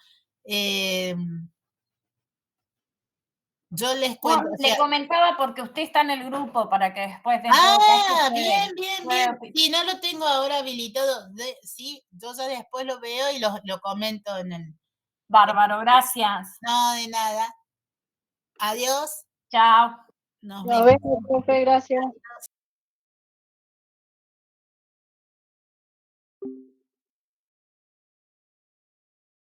Speaker 1: yo les
Speaker 2: No,
Speaker 1: cuento. o
Speaker 2: le
Speaker 1: sea,
Speaker 2: comentaba porque usted está en el grupo para que después de todo caso
Speaker 1: bien.
Speaker 2: pueda-
Speaker 1: Sí, no lo tengo ahora habilitado. Sí, yo ya después lo veo y lo comento en el.
Speaker 2: Bárbaro, gracias.
Speaker 1: No, de nada. Adiós.
Speaker 2: Chao.
Speaker 1: Nos
Speaker 6: Nos
Speaker 1: vemos.
Speaker 6: vemos, profe, gracias.